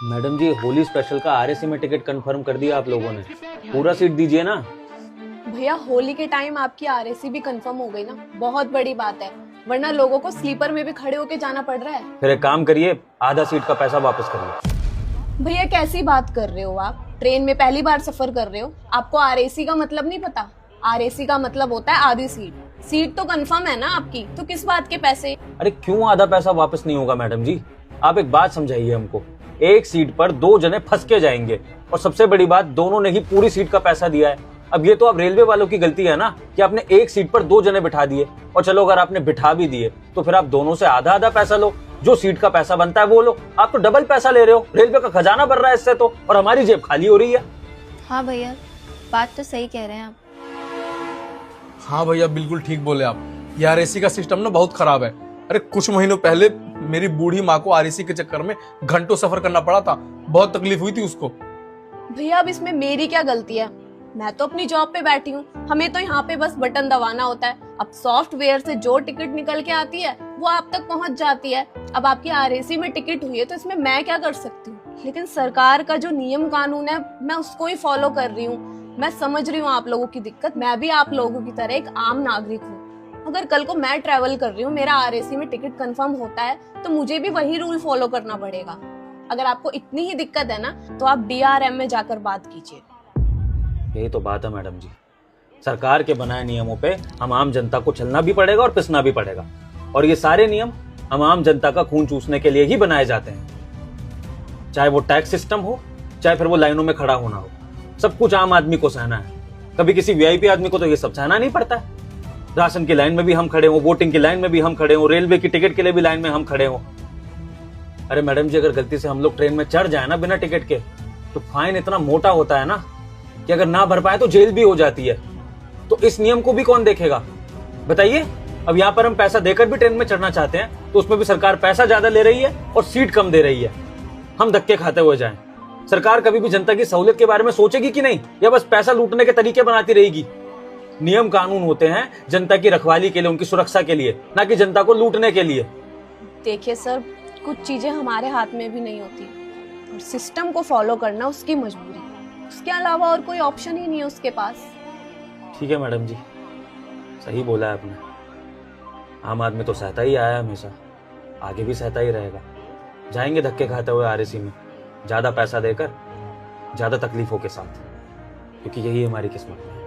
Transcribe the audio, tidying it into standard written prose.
Madam जी, Holi special का RAC में ticket confirm कर दिया आप लोगों ने। पूरा सीट दीजिए ना। भैया होली के टाइम आपकी आरएसी भी कंफर्म हो गई ना, बहुत बड़ी बात है। वरना लोगों को स्लीपर में भी खड़े होके जाना पड़ रहा है। फिर एक काम करिए, आधा सीट का पैसा वापस करिए। भैया कैसी बात कर रहे हो आप? ट्रेन में पहली बार सफर कर रहे हो, आपको आरएसी का मतलब नहीं पता? आरएसी का मतलब होता है आधी सीट। सीट तो कंफर्म है ना आपकी, तो किस बात के पैसे? अरे क्यों आधा पैसा वापस नहीं होगा मैडम जी? आप एक बात समझाइए हमको। एक सीट पर दो जने फंस के जाएंगे, और सबसे बड़ी बात, दोनों ने ही पूरी सीट का पैसा दिया है। अब ये तो अब रेलवे वालों की गलती है ना कि आपने एक सीट पर दो जने बिठा दिए। और चलो अगर आपने बिठा भी दिए तो फिर आप दोनों से आधा आधा पैसा लो, जो सीट का पैसा बनता है वो लो। आप तो डबल पैसा ले रहे हो, रेलवे का खजाना भर रहा है इससे तो, और हमारी जेब खाली हो रही है। हाँ भैया, बात तो सही कह रहे हैं आप। हाँ भैया, बिल्कुल ठीक बोले आप। ये आरएसी का सिस्टम ना बहुत खराब है। अरे कुछ महीनों पहले मेरी बूढ़ी माँ को आरएसी के चक्कर में घंटों सफर करना पड़ा था। बहुत तकलीफ हुई थी उसको। भैया अब इसमें मेरी क्या गलती है? मैं तो अपनी जॉब पे बैठी हूँ, हमें तो यहाँ पे बस बटन दबाना होता है। अब सॉफ्टवेयर से जो टिकट निकल के आती है वो आप तक पहुँच जाती है। अब आपकी आरएसी में टिकट हुई है तो इसमें मैं क्या कर सकती हूँ? लेकिन सरकार का जो नियम कानून है मैं उसको ही फॉलो कर रही हूँ। मैं समझ रही हूँ आप लोगों की दिक्कत, मैं भी आप लोगों की तरह एक आम नागरिक हूँ। अगर कल को मैं ट्रेवल कर रही हूँ, मेरा आरएसी में टिकट कंफर्म होता है तो मुझे भी वही रूल फॉलो करना पड़ेगा। अगर आपको इतनी ही दिक्कत है ना तो आप डीआरएम में जाकर बात कीजिए। यही तो बात है मैडम जी, सरकार के बनाए नियमों पे हम आम जनता को चलना भी पड़ेगा और पिसना भी पड़ेगा। और ये सारे नियम हम आम जनता का खून चूसने के लिए ही बनाए जाते हैं। चाहे वो टैक्स सिस्टम हो, चाहे फिर वो लाइनों में खड़ा होना हो, सब कुछ आम आदमी को सहना है। कभी किसी वीआईपी आदमी को तो ये सब सहना नहीं पड़ता है। राशन की लाइन में भी हम खड़े हो, वोटिंग की लाइन में भी हम खड़े हो, रेलवे की टिकट के लिए भी लाइन में हम खड़े हो। अरे मैडम जी, अगर गलती से हम लोग ट्रेन में चढ़ जाए ना बिना टिकट के, तो फाइन इतना मोटा होता है ना कि अगर ना भर पाए तो जेल भी हो जाती है। तो इस नियम को भी कौन देखेगा बताइए? अब यहाँ पर हम पैसा देकर भी ट्रेन में चढ़ना चाहते हैं तो उसमें भी सरकार पैसा ज्यादा ले रही है और सीट कम दे रही है। हम धक्के खाते हुए जाएं। सरकार कभी भी जनता की सहूलियत के बारे में सोचेगी कि नहीं, या बस पैसा लूटने के तरीके बनाती रहेगी? नियम कानून होते हैं जनता की रखवाली के लिए, उनकी सुरक्षा के लिए, ना कि जनता को लूटने के लिए। देखिए सर, कुछ चीजें हमारे हाथ में भी नहीं होती, और सिस्टम को फॉलो करना उसकी मजबूरी, उसके अलावा और कोई ऑप्शन ही नहीं है उसके पास। ठीक है मैडम जी, सही बोला है आपने। आम आदमी तो सहता ही आया है हमेशा, आगे भी सहता ही रहेगा। जाएंगे धक्के खाते हुए आरएसी में, ज्यादा पैसा देकर, ज्यादा तकलीफों के साथ, क्योंकि यही हमारी किस्मत है।